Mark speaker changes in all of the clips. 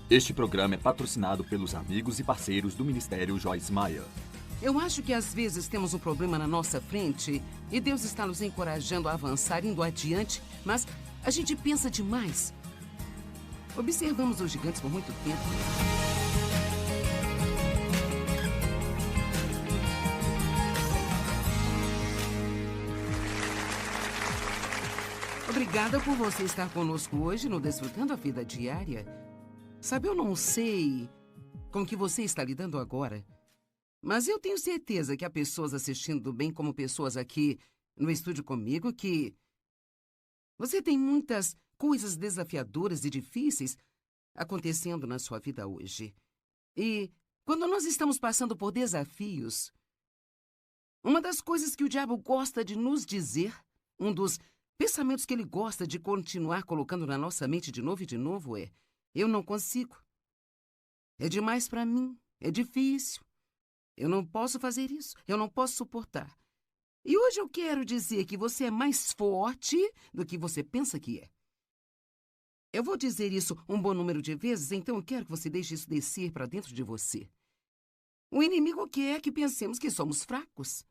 Speaker 1: Este programa é patrocinado pelos amigos e parceiros do Ministério Joyce Meyer.
Speaker 2: Eu acho que às vezes temos um problema na nossa frente e Deus está nos encorajando a avançar, indo adiante, mas a gente pensa demais. Observamos os gigantes por muito tempo. Obrigada por você estar conosco hoje no Desfrutando a Vida Diária. Sabe, eu não sei com que você está lidando agora, mas eu tenho certeza que há pessoas assistindo, bem como pessoas aqui no estúdio comigo, que você tem muitas coisas desafiadoras e difíceis acontecendo na sua vida hoje. E quando nós estamos passando por desafios, uma das coisas que o diabo gosta de nos dizer, um dos pensamentos que ele gosta de continuar colocando na nossa mente de novo e de novo é: eu não consigo. É demais para mim. É difícil. Eu não posso fazer isso. Eu não posso suportar. E hoje eu quero dizer que você é mais forte do que você pensa que é. Eu vou dizer isso um bom número de vezes, então eu quero que você deixe isso descer para dentro de você. O inimigo quer que pensemos que somos fracos,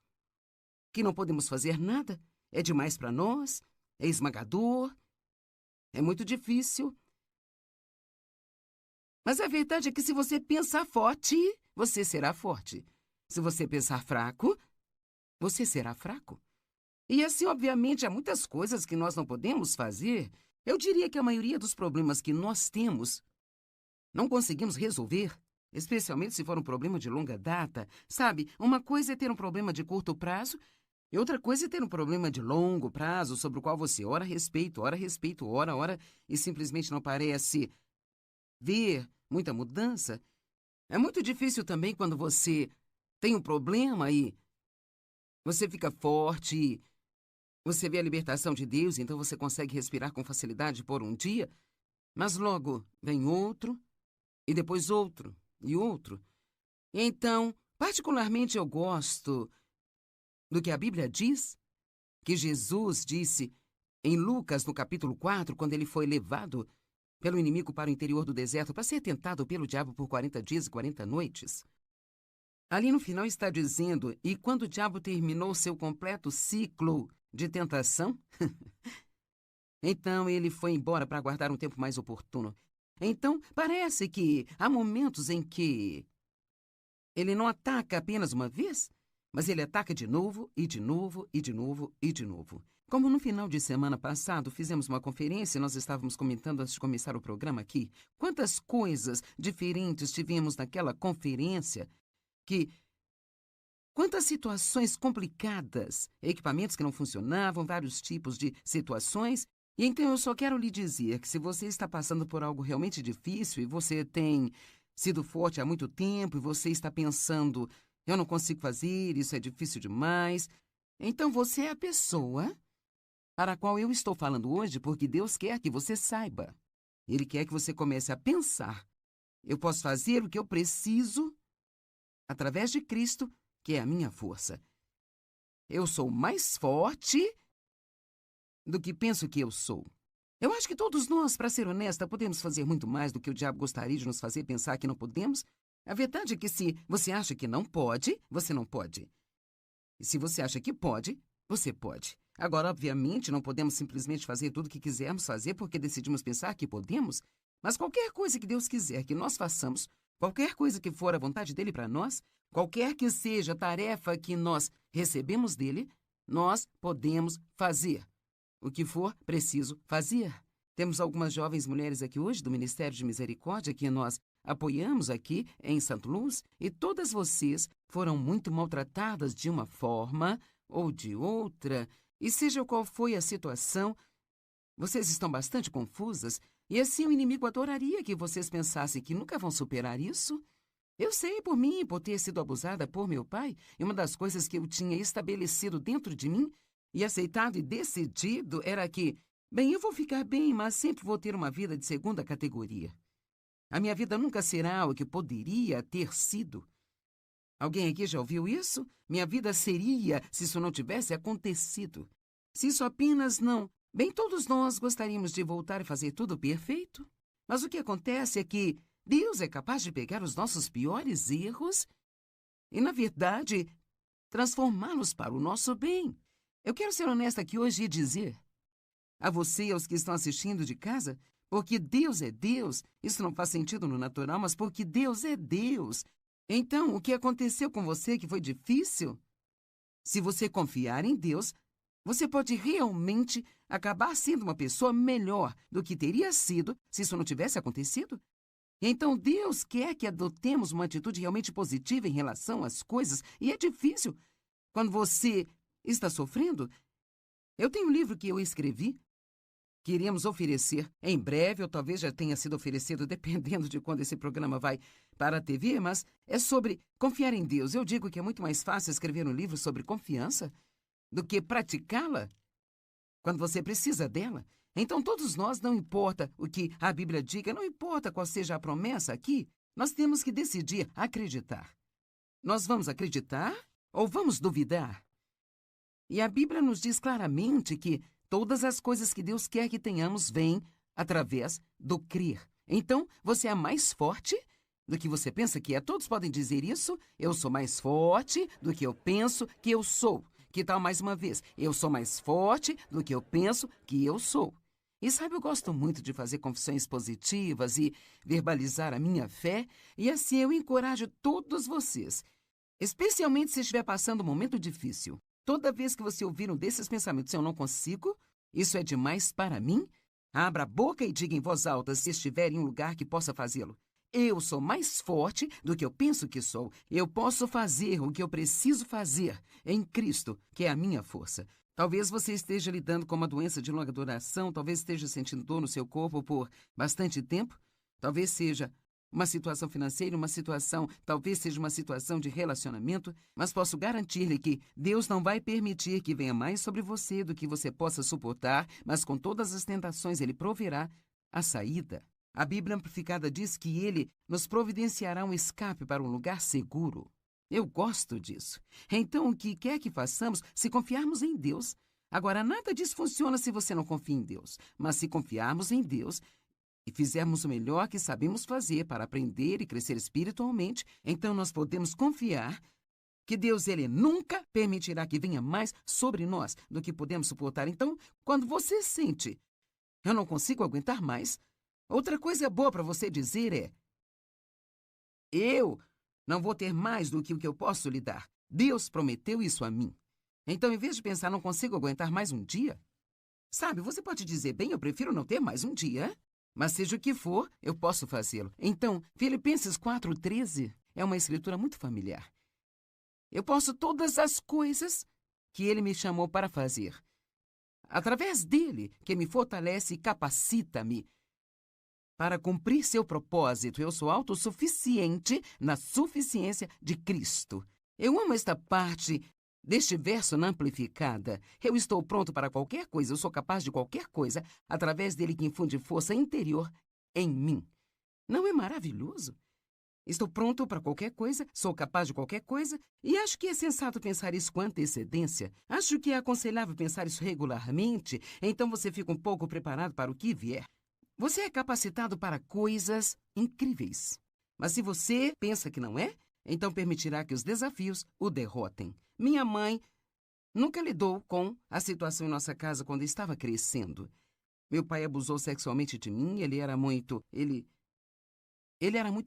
Speaker 2: que não podemos fazer nada, é demais para nós, é esmagador, é muito difícil. Mas a verdade é que se você pensar forte, você será forte. Se você pensar fraco, você será fraco. E assim, obviamente, há muitas coisas que nós não podemos fazer. Eu diria que a maioria dos problemas que nós temos não conseguimos resolver, especialmente se for um problema de longa data. Sabe, uma coisa é ter um problema de curto prazo e outra coisa é ter um problema de longo prazo sobre o qual você ora a respeito, ora, e simplesmente não parece ver muita mudança. É muito difícil também quando você tem um problema e você fica forte, e você vê a libertação de Deus, então você consegue respirar com facilidade por um dia, mas logo vem outro, e depois outro, e outro. Então, particularmente eu gosto do que a Bíblia diz, que Jesus disse em Lucas, no capítulo 4, quando ele foi levado pelo inimigo para o interior do deserto para ser tentado pelo diabo por 40 dias e 40 noites. Ali no final está dizendo: e quando o diabo terminou seu completo ciclo de tentação, então ele foi embora para aguardar um tempo mais oportuno. Então, parece que há momentos em que ele não ataca apenas uma vez, mas ele ataca de novo, e de novo, e de novo, e de novo. Como no final de semana passado fizemos uma conferência e nós estávamos comentando antes de começar o programa aqui, quantas coisas diferentes tivemos naquela conferência, quantas situações complicadas, equipamentos que não funcionavam, vários tipos de situações. E então eu só quero lhe dizer que se você está passando por algo realmente difícil e você tem sido forte há muito tempo e você está pensando: eu não consigo fazer, isso é difícil demais, então você é a pessoa para a qual eu estou falando hoje, porque Deus quer que você saiba. Ele quer que você comece a pensar: eu posso fazer o que eu preciso através de Cristo, que é a minha força. Eu sou mais forte do que penso que eu sou. Eu acho que todos nós, para ser honesta, podemos fazer muito mais do que o diabo gostaria de nos fazer pensar que não podemos. A verdade é que se você acha que não pode, você não pode. E se você acha que pode, você pode. Agora, obviamente, não podemos simplesmente fazer tudo o que quisermos fazer porque decidimos pensar que podemos, mas qualquer coisa que Deus quiser que nós façamos, qualquer coisa que for a vontade dele para nós, qualquer que seja a tarefa que nós recebemos dele, nós podemos fazer o que for preciso fazer. Temos algumas jovens mulheres aqui hoje do Ministério de Misericórdia que nós apoiamos aqui em St. Louis, e todas vocês foram muito maltratadas de uma forma ou de outra. E seja qual foi a situação, vocês estão bastante confusas, e assim o inimigo adoraria que vocês pensassem que nunca vão superar isso. Eu sei por mim, por ter sido abusada por meu pai, e uma das coisas que eu tinha estabelecido dentro de mim, e aceitado e decidido, era que, bem, eu vou ficar bem, mas sempre vou ter uma vida de segunda categoria. A minha vida nunca será o que poderia ter sido. Alguém aqui já ouviu isso? Minha vida seria se isso não tivesse acontecido. Se isso apenas não... Bem, todos nós gostaríamos de voltar e fazer tudo perfeito. Mas o que acontece é que Deus é capaz de pegar os nossos piores erros e, na verdade, transformá-los para o nosso bem. Eu quero ser honesta aqui hoje e dizer a você e aos que estão assistindo de casa, porque Deus é Deus, isso não faz sentido no natural, mas porque Deus é Deus. Então, o que aconteceu com você que foi difícil? Se você confiar em Deus, você pode realmente acabar sendo uma pessoa melhor do que teria sido se isso não tivesse acontecido. Então, Deus quer que adotemos uma atitude realmente positiva em relação às coisas, e é difícil. Quando você está sofrendo, eu tenho um livro que eu escrevi, que iremos oferecer em breve, ou talvez já tenha sido oferecido, dependendo de quando esse programa vai para a TV, mas é sobre confiar em Deus. Eu digo que é muito mais fácil escrever um livro sobre confiança do que praticá-la quando você precisa dela. Então, todos nós, não importa o que a Bíblia diga, não importa qual seja a promessa aqui, nós temos que decidir acreditar. Nós vamos acreditar ou vamos duvidar? E a Bíblia nos diz claramente que todas as coisas que Deus quer que tenhamos vêm através do crer. Então, você é mais forte do que você pensa que é. Todos podem dizer isso. Eu sou mais forte do que eu penso que eu sou. Que tal mais uma vez? Eu sou mais forte do que eu penso que eu sou. E sabe, eu gosto muito de fazer confissões positivas e verbalizar a minha fé. E assim eu encorajo todos vocês, especialmente se estiver passando um momento difícil. Toda vez que você ouvir um desses pensamentos, eu não consigo, isso é demais para mim, abra a boca e diga em voz alta se estiver em um lugar que possa fazê-lo. Eu sou mais forte do que eu penso que sou. Eu posso fazer o que eu preciso fazer em Cristo, que é a minha força. Talvez você esteja lidando com uma doença de longa duração, talvez esteja sentindo dor no seu corpo por bastante tempo, talvez seja uma situação financeira, talvez seja uma situação de relacionamento, mas posso garantir-lhe que Deus não vai permitir que venha mais sobre você do que você possa suportar, mas com todas as tentações Ele proverá a saída. A Bíblia Amplificada diz que Ele nos providenciará um escape para um lugar seguro. Eu gosto disso. Então, o que quer que façamos, se confiarmos em Deus. Agora, nada disso funciona se você não confia em Deus, mas se confiarmos em Deus e fizermos o melhor que sabemos fazer para aprender e crescer espiritualmente, então nós podemos confiar que Deus, Ele nunca permitirá que venha mais sobre nós do que podemos suportar. Então, quando você sente, eu não consigo aguentar mais, outra coisa boa para você dizer é, eu não vou ter mais do que o que eu posso lhe dar. Deus prometeu isso a mim. Então, em vez de pensar, não consigo aguentar mais um dia, sabe, você pode dizer, bem, eu prefiro não ter mais um dia, mas seja o que for, eu posso fazê-lo. Então, Filipenses 4:13 é uma escritura muito familiar. Eu posso todas as coisas que Ele me chamou para fazer. Através dele, que me fortalece e capacita-me para cumprir seu propósito. Eu sou autossuficiente na suficiência de Cristo. Eu amo esta parte deste verso na Amplificada. Eu estou pronto para qualquer coisa, eu sou capaz de qualquer coisa, através dele que infunde força interior em mim. Não é maravilhoso? Estou pronto para qualquer coisa, sou capaz de qualquer coisa, e acho que é sensato pensar isso com antecedência. Acho que é aconselhável pensar isso regularmente, então você fica um pouco preparado para o que vier. Você é capacitado para coisas incríveis. Mas se você pensa que não é, então permitirá que os desafios o derrotem. Minha mãe nunca lidou com a situação em nossa casa quando estava crescendo. Meu pai abusou sexualmente de mim, ele era muito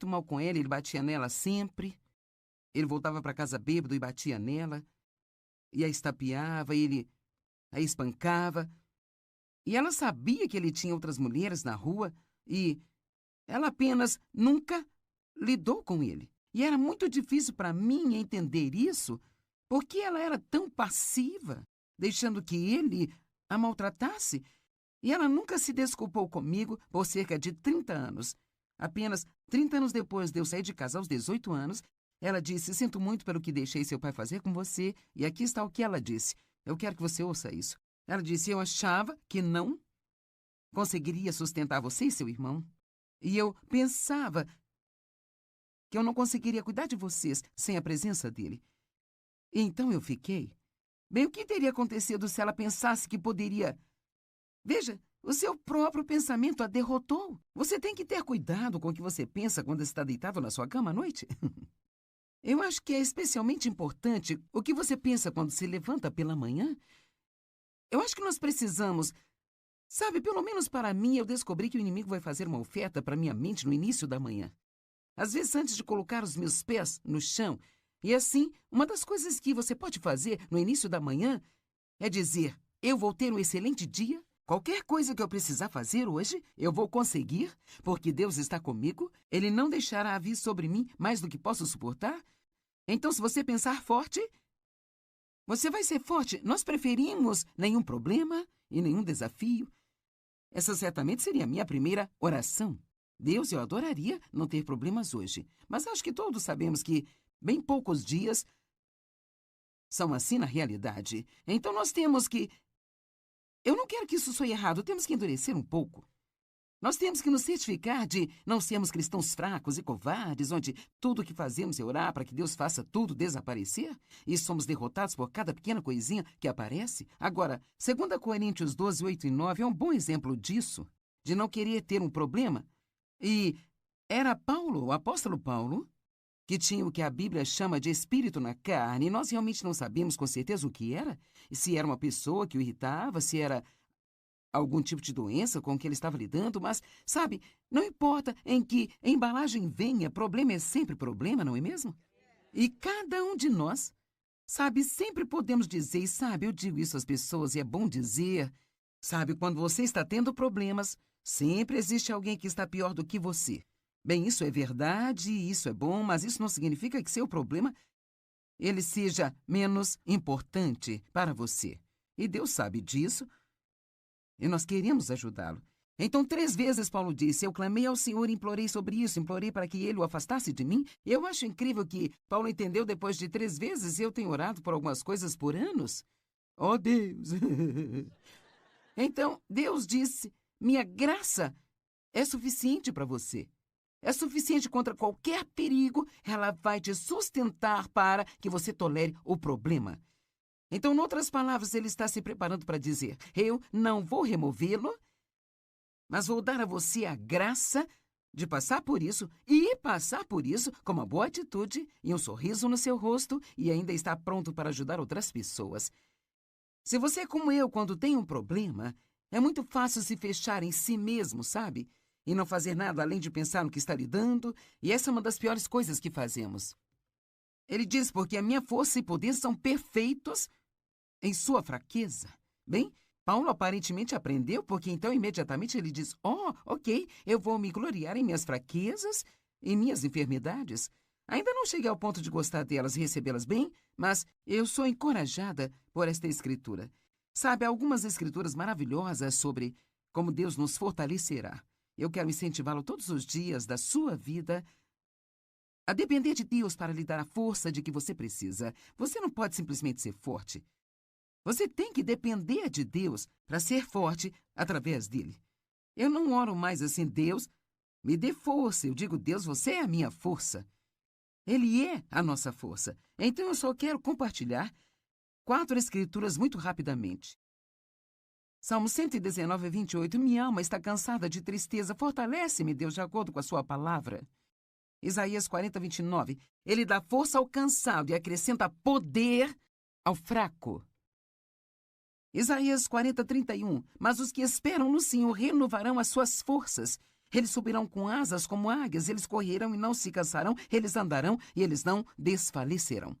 Speaker 2: mal com ela, ele batia nela sempre. Ele voltava para casa bêbado e batia nela, e a estapeava, ele a espancava. E ela sabia que ele tinha outras mulheres na rua e ela apenas nunca lidou com ele. E era muito difícil para mim entender isso, porque ela era tão passiva, deixando que ele a maltratasse. E ela nunca se desculpou comigo por cerca de 30 anos. Apenas 30 anos depois de eu sair de casa aos 18 anos, ela disse, sinto muito pelo que deixei seu pai fazer com você. E aqui está o que ela disse. Eu quero que você ouça isso. Ela disse, eu achava que não conseguiria sustentar você e seu irmão. E eu pensava que eu não conseguiria cuidar de vocês sem a presença dele. E então eu fiquei. Bem, o que teria acontecido se ela pensasse que poderia... Veja, O seu próprio pensamento a derrotou. Você tem que ter cuidado com o que você pensa quando está deitado na sua cama à noite. Eu acho que é especialmente importante o que você pensa quando se levanta pela manhã. Eu acho que nós precisamos... Sabe, pelo menos para mim, eu descobri que o inimigo vai fazer uma oferta para minha mente no início da manhã. Às vezes, antes de colocar os meus pés no chão. E assim, uma das coisas que você pode fazer no início da manhã é dizer: eu vou ter um excelente dia. Qualquer coisa que eu precisar fazer hoje, eu vou conseguir, porque Deus está comigo. Ele não deixará vir sobre mim mais do que posso suportar. Então, se você pensar forte, você vai ser forte. Nós preferimos nenhum problema e nenhum desafio. Essa certamente seria a minha primeira oração. Deus, eu adoraria não ter problemas hoje. Mas acho que todos sabemos que bem poucos dias são assim na realidade. Então nós temos que... Eu não quero que isso soe errado. Temos que endurecer um pouco. Nós temos que nos certificar de não sermos cristãos fracos e covardes, onde tudo o que fazemos é orar para que Deus faça tudo desaparecer e somos derrotados por cada pequena coisinha que aparece. Agora, 2 Coríntios 12, 8 e 9 é um bom exemplo disso, de não querer ter um problema. E era Paulo, o apóstolo Paulo, que tinha o que a Bíblia chama de espírito na carne, e nós realmente não sabemos com certeza o que era, se era uma pessoa que o irritava, se era algum tipo de doença com que ele estava lidando, mas, sabe, não importa em que embalagem venha, problema é sempre problema, não é mesmo? E cada um de nós, sabe, sempre podemos dizer, e sabe, eu digo isso às pessoas e é bom dizer, sabe, quando você está tendo problemas, sempre existe alguém que está pior do que você. Bem, isso é verdade, isso é bom, mas isso não significa que seu problema, ele seja menos importante para você. E Deus sabe disso. E nós queremos ajudá-lo. Então, 3 vezes Paulo disse: eu clamei ao Senhor e implorei sobre isso, implorei para que ele o afastasse de mim. Eu acho incrível que Paulo entendeu depois de 3 vezes. Eu tenho orado por algumas coisas por anos. Oh, Deus! Então, Deus disse: minha graça é suficiente para você. É suficiente contra qualquer perigo. Ela vai te sustentar para que você tolere o problema. Então, em outras palavras, ele está se preparando para dizer: eu não vou removê-lo, mas vou dar a você a graça de passar por isso e passar por isso com uma boa atitude e um sorriso no seu rosto e ainda está pronto para ajudar outras pessoas. Se você é como eu, quando tem um problema, é muito fácil se fechar em si mesmo, sabe? E não fazer nada além de pensar no que está lidando, e essa é uma das piores coisas que fazemos. Ele diz: porque a minha força e poder são perfeitos em sua fraqueza. Bem, Paulo aparentemente aprendeu, porque então imediatamente ele diz: ok, eu vou me gloriar em minhas fraquezas, em minhas enfermidades. Ainda não cheguei ao ponto de gostar delas e recebê-las bem, mas eu sou encorajada por esta escritura. Sabe, há algumas escrituras maravilhosas sobre como Deus nos fortalecerá. Eu quero incentivá-lo todos os dias da sua vida a depender de Deus para lhe dar a força de que você precisa. Você não pode simplesmente ser forte. Você tem que depender de Deus para ser forte através dele. Eu não oro mais assim: Deus, me dê força. Eu digo: Deus, você é a minha força. Ele é a nossa força. Então eu só quero compartilhar 4 escrituras muito rapidamente. Salmo 119, 28. Minha alma está cansada de tristeza. Fortalece-me, Deus, de acordo com a sua palavra. Isaías 40, 29. Ele dá força ao cansado e acrescenta poder ao fraco. Isaías 40, 31. Mas os que esperam no Senhor renovarão as suas forças. Eles subirão com asas como águias, eles correrão e não se cansarão, eles andarão e eles não desfalecerão.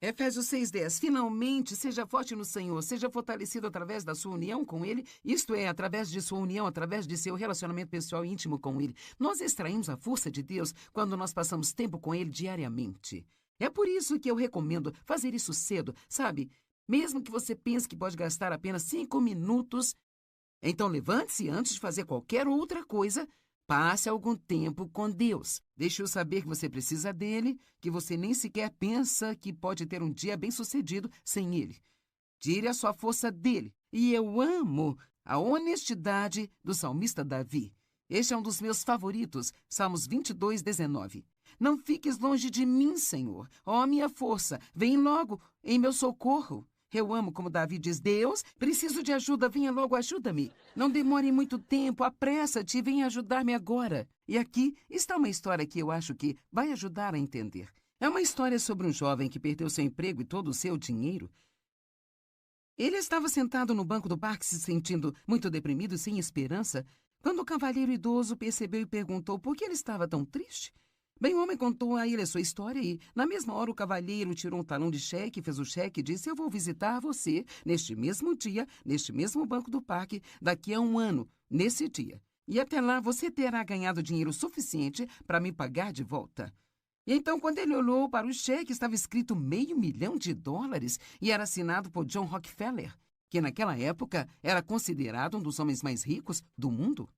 Speaker 2: Efésios 6:10. Finalmente, seja forte no Senhor, seja fortalecido através da sua união com Ele, isto é, através de sua união, através de seu relacionamento pessoal e íntimo com Ele. Nós extraímos a força de Deus quando nós passamos tempo com Ele diariamente. É por isso que eu recomendo fazer isso cedo, sabe? Mesmo que você pense que pode gastar apenas 5 minutos, então levante-se antes de fazer qualquer outra coisa. Passe algum tempo com Deus. Deixe-o saber que você precisa dele, que você nem sequer pensa que pode ter um dia bem-sucedido sem ele. Tire a sua força dele. E eu amo a honestidade do salmista Davi. Este é um dos meus favoritos, Salmos 22, 19. Não fiques longe de mim, Senhor. Ó, minha força, vem logo em meu socorro. Eu amo como Davi diz: Deus, preciso de ajuda, venha logo, ajuda-me. Não demore muito tempo, apressa-te e venha ajudar-me agora. E aqui está uma história que eu acho que vai ajudar a entender. É uma história sobre um jovem que perdeu seu emprego e todo o seu dinheiro. Ele estava sentado no banco do parque se sentindo muito deprimido e sem esperança, quando o cavalheiro idoso percebeu e perguntou por que ele estava tão triste. Bem, o homem contou a ele a sua história e, na mesma hora, o cavalheiro tirou um talão de cheque, fez o cheque e disse: eu vou visitar você neste mesmo dia, neste mesmo banco do parque, daqui a 1 ano, nesse dia. E até lá você terá ganhado dinheiro suficiente para me pagar de volta. E então, quando ele olhou para o cheque, estava escrito $500 mil e era assinado por John Rockefeller, que naquela época era considerado um dos homens mais ricos do mundo.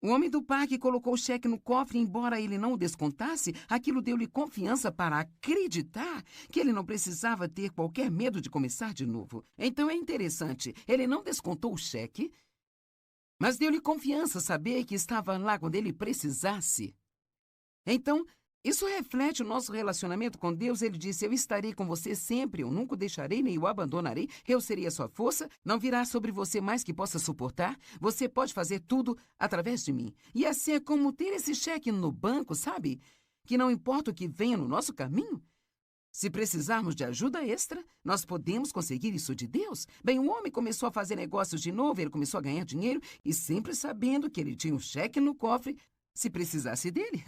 Speaker 2: O homem do parque colocou o cheque no cofre e, embora ele não o descontasse, aquilo deu-lhe confiança para acreditar que ele não precisava ter qualquer medo de começar de novo. Então é interessante, ele não descontou o cheque, mas deu-lhe confiança saber que estava lá quando ele precisasse. Então, isso reflete o nosso relacionamento com Deus. Ele disse: eu estarei com você sempre, eu nunca o deixarei nem o abandonarei, eu serei a sua força, não virá sobre você mais que possa suportar, você pode fazer tudo através de mim. E assim é como ter esse cheque no banco, sabe? Que não importa o que venha no nosso caminho, se precisarmos de ajuda extra, nós podemos conseguir isso de Deus. Bem, o homem começou a fazer negócios de novo, ele começou a ganhar dinheiro e sempre sabendo que ele tinha um cheque no cofre se precisasse dele.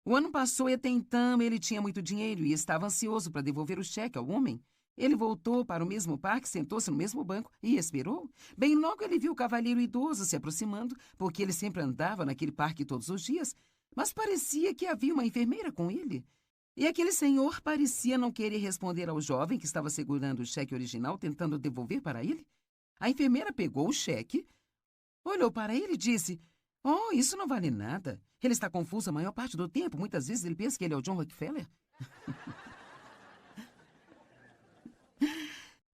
Speaker 2: O ano passou e até então ele tinha muito dinheiro e estava ansioso para devolver o cheque ao homem. Ele voltou para o mesmo parque, sentou-se no mesmo banco e esperou. Bem, logo ele viu o cavalheiro idoso se aproximando, porque ele sempre andava naquele parque todos os dias, mas parecia que havia uma enfermeira com ele. E aquele senhor parecia não querer responder ao jovem que estava segurando o cheque original, tentando devolver para ele. A enfermeira pegou o cheque, olhou para ele e disse: oh, isso não vale nada. Ele está confuso a maior parte do tempo. Muitas vezes ele pensa que ele é o John Rockefeller.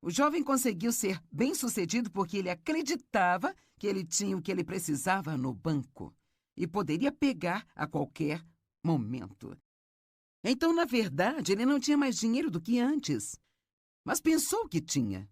Speaker 2: O jovem conseguiu ser bem-sucedido porque ele acreditava que ele tinha o que ele precisava no banco e poderia pegar a qualquer momento. Então, na verdade, ele não tinha mais dinheiro do que antes, mas pensou que tinha.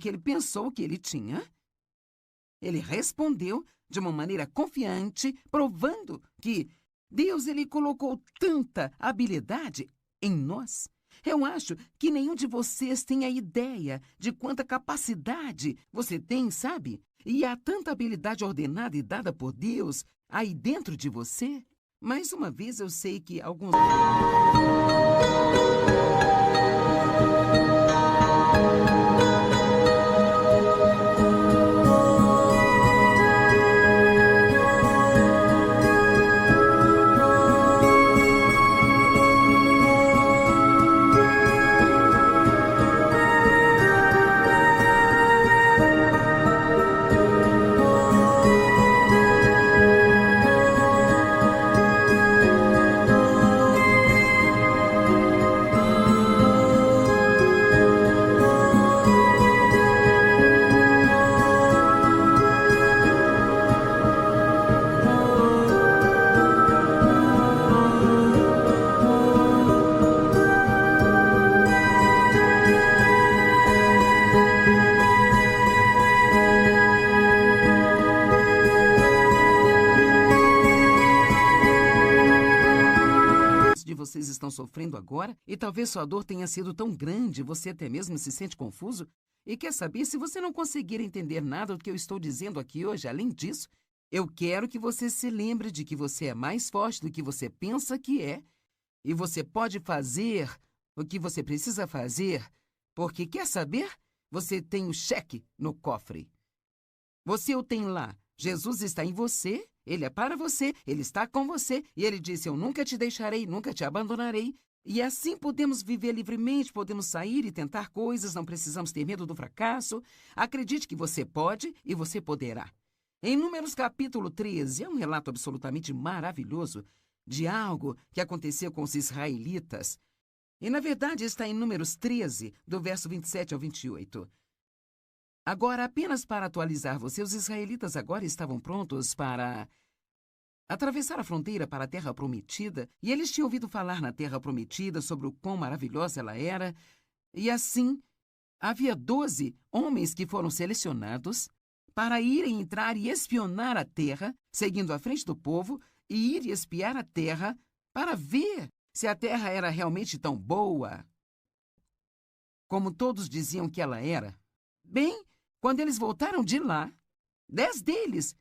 Speaker 2: Que ele pensou que ele tinha, ele respondeu de uma maneira confiante, provando que Deus ele colocou tanta habilidade em nós. Eu acho que nenhum de vocês tem a ideia de quanta capacidade você tem, sabe? E há tanta habilidade ordenada e dada por Deus aí dentro de você. Mais uma vez, eu sei que alguns... estão sofrendo agora, e talvez sua dor tenha sido tão grande, você até mesmo se sente confuso. E quer saber, se você não conseguir entender nada do que eu estou dizendo aqui hoje, além disso, eu quero que você se lembre de que você é mais forte do que você pensa que é, e você pode fazer o que você precisa fazer, porque, quer saber? Você tem o cheque no cofre. Você o tem lá. Jesus está em você, Ele é para você, Ele está com você, e Ele disse: eu nunca te deixarei, nunca te abandonarei. E assim podemos viver livremente, podemos sair e tentar coisas, não precisamos ter medo do fracasso. Acredite que você pode e você poderá. Em Números capítulo 13, é um relato absolutamente maravilhoso de algo que aconteceu com os israelitas. E, na verdade, está em Números 13, do verso 27 ao 28. Agora, apenas para atualizar você, os israelitas agora estavam prontos para atravessar a fronteira para a Terra Prometida, e eles tinham ouvido falar na Terra Prometida sobre o quão maravilhosa ela era, e assim, havia 12 homens que foram selecionados para irem entrar e espionar a terra, seguindo à frente do povo, e ir espiar a terra para ver se a terra era realmente tão boa como todos diziam que ela era. Bem, quando eles voltaram de lá, 10 deles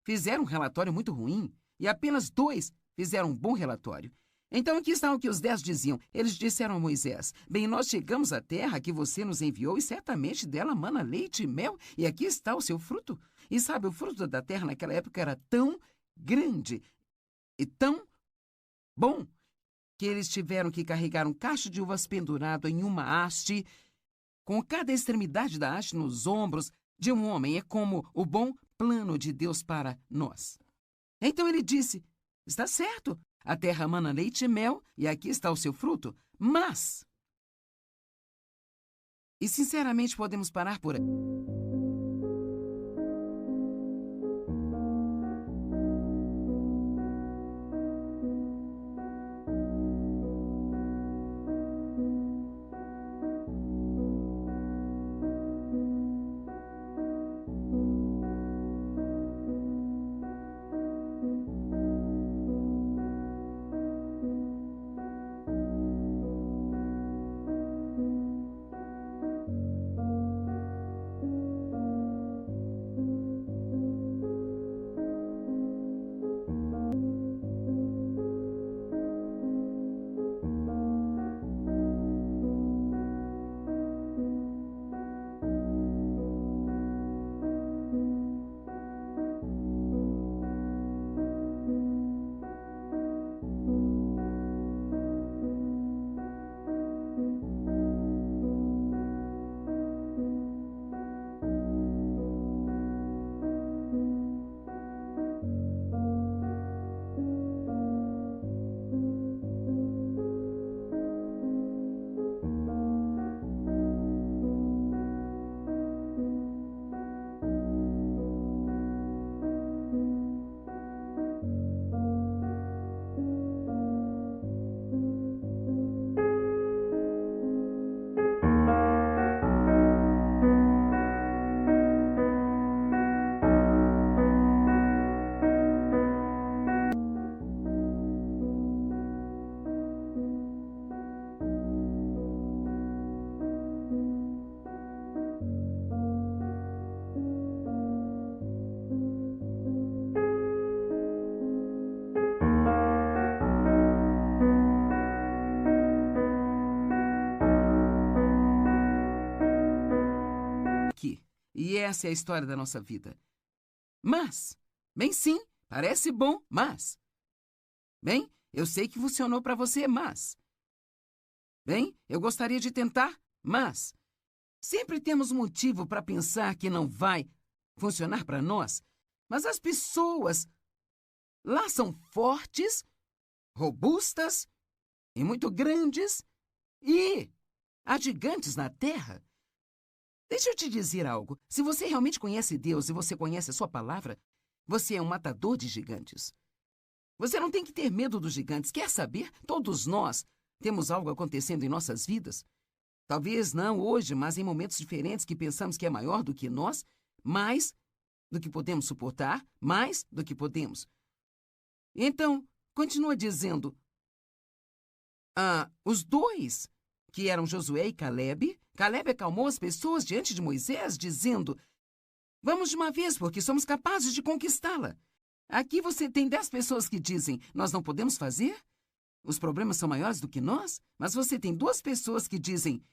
Speaker 2: fizeram um relatório muito ruim e apenas 2 fizeram um bom relatório. Então, aqui está o que os 10 diziam. Eles disseram a Moisés: bem, nós chegamos à terra que você nos enviou e certamente dela mana leite e mel, e aqui está o seu fruto. E sabe, o fruto da terra naquela época era tão grande e tão bom que eles tiveram que carregar um cacho de uvas pendurado em uma haste, com cada extremidade da haste nos ombros de um homem. É como o bom plano de Deus para nós. Então ele disse: está certo, a terra mana leite e mel, e aqui está o seu fruto, mas... E sinceramente podemos parar por aí. E essa é a história da nossa vida. Mas, bem sim, parece bom, mas... Bem, eu sei que funcionou para você, mas... Bem, eu gostaria de tentar, mas... Sempre temos motivo para pensar que não vai funcionar para nós, mas as pessoas lá são fortes, robustas e muito grandes, e há gigantes na Terra. Deixa eu te dizer algo. Se você realmente conhece Deus e você conhece a sua palavra, você é um matador de gigantes. Você não tem que ter medo dos gigantes. Quer saber? Todos nós temos algo acontecendo em nossas vidas. Talvez não hoje, mas em momentos diferentes que pensamos que é maior do que nós, mais do que podemos suportar, mais do que podemos. Então, continua dizendo: Os dois, que eram Josué e Caleb, Caleb acalmou as pessoas diante de Moisés, dizendo: vamos de uma vez, porque somos capazes de conquistá-la. Aqui você tem 10 pessoas que dizem: nós não podemos fazer, os problemas são maiores do que nós, mas você tem 2 pessoas que dizem: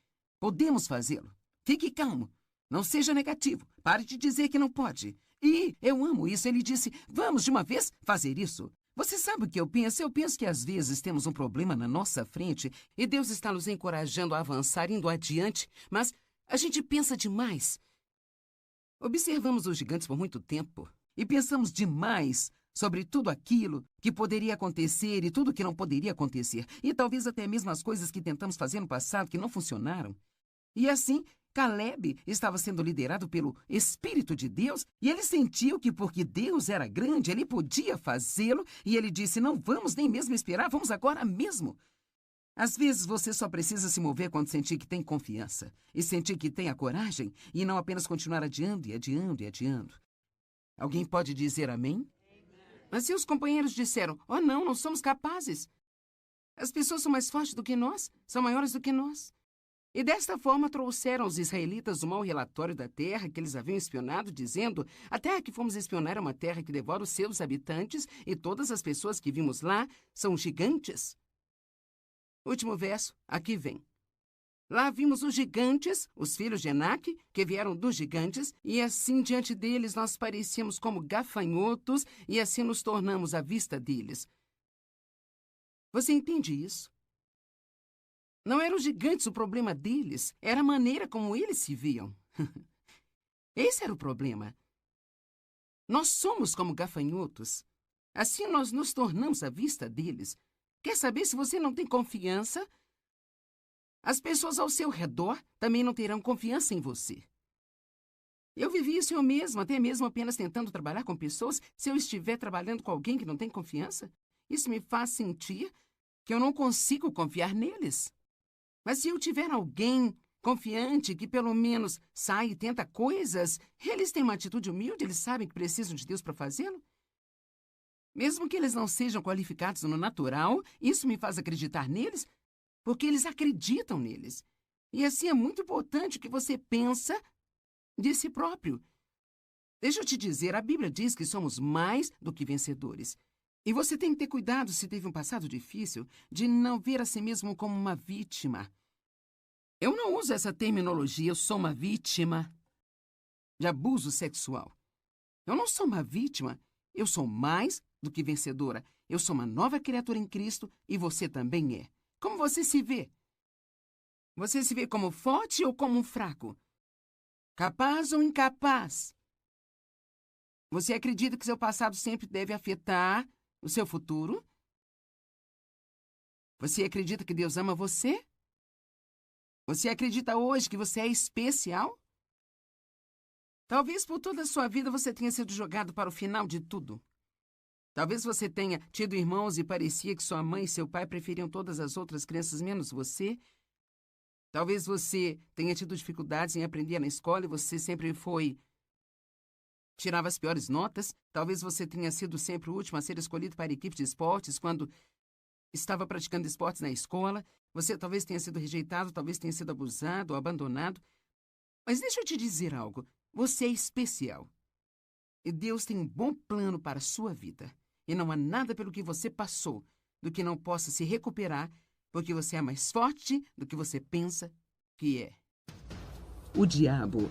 Speaker 2: podemos fazê-lo. Fique calmo, não seja negativo, pare de dizer que não pode. E eu amo isso, ele disse: vamos de uma vez fazer isso. Você sabe o que eu penso? Eu penso que às vezes temos um problema na nossa frente e Deus está nos encorajando a avançar, indo adiante, mas a gente pensa demais. Observamos os gigantes por muito tempo e pensamos demais sobre tudo aquilo que poderia acontecer e tudo que não poderia acontecer, e talvez até mesmo as coisas que tentamos fazer no passado que não funcionaram. E assim, Caleb estava sendo liderado pelo Espírito de Deus e ele sentiu que porque Deus era grande, ele podia fazê-lo, e ele disse: não vamos nem mesmo esperar, vamos agora mesmo. Às vezes você só precisa se mover quando sentir que tem confiança e sentir que tem a coragem e não apenas continuar adiando e adiando e adiando. Alguém pode dizer amém? Mas seus companheiros disseram: oh não, não somos capazes. As pessoas são mais fortes do que nós, são maiores do que nós. E desta forma trouxeram aos israelitas o mau relatório da terra que eles haviam espionado, dizendo: a terra que fomos espionar é uma terra que devora os seus habitantes, e todas as pessoas que vimos lá são gigantes. Último verso, aqui vem. Lá vimos os gigantes, os filhos de Enaque, que vieram dos gigantes, e assim diante deles nós parecíamos como gafanhotos, e assim nos tornamos à vista deles. Você entende isso? Não eram os gigantes o problema deles, era a maneira como eles se viam. Esse era o problema. Nós somos como gafanhotos. Assim nós nos tornamos à vista deles. Quer saber, se você não tem confiança, as pessoas ao seu redor também não terão confiança em você. Eu vivi isso eu mesma, até mesmo apenas tentando trabalhar com pessoas. Se eu estiver trabalhando com alguém que não tem confiança, isso me faz sentir que eu não consigo confiar neles. Mas se eu tiver alguém confiante que pelo menos sai e tenta coisas, eles têm uma atitude humilde, eles sabem que precisam de Deus para fazê-lo. Mesmo que eles não sejam qualificados no natural, isso me faz acreditar neles, porque eles acreditam neles. E assim é muito importante o que você pensa de si próprio. Deixa eu te dizer, a Bíblia diz que somos mais do que vencedores. E você tem que ter cuidado, se teve um passado difícil, de não ver a si mesmo como uma vítima. Eu não uso essa terminologia: eu sou uma vítima de abuso sexual. Eu não sou uma vítima, eu sou mais do que vencedora. Eu sou uma nova criatura em Cristo e você também é. Como você se vê? Você se vê como forte ou como um fraco? Capaz ou incapaz? Você acredita que seu passado sempre deve afetar o seu futuro? Você acredita que Deus ama você? Você acredita hoje que você é especial? Talvez por toda a sua vida você tenha sido jogado para o final de tudo. Talvez você tenha tido irmãos e parecia que sua mãe e seu pai preferiam todas as outras crianças menos você. Talvez você tenha tido dificuldades em aprender na escola e você sempre tirava as piores notas. Talvez você tenha sido sempre o último a ser escolhido para a equipe de esportes quando estava praticando esportes na escola. Você talvez tenha sido rejeitado, talvez tenha sido abusado ou abandonado. Mas deixa eu te dizer algo. Você é especial. E Deus tem um bom plano para a sua vida. E não há nada pelo que você passou do que não possa se recuperar, porque você é mais forte do que você pensa que é. O diabo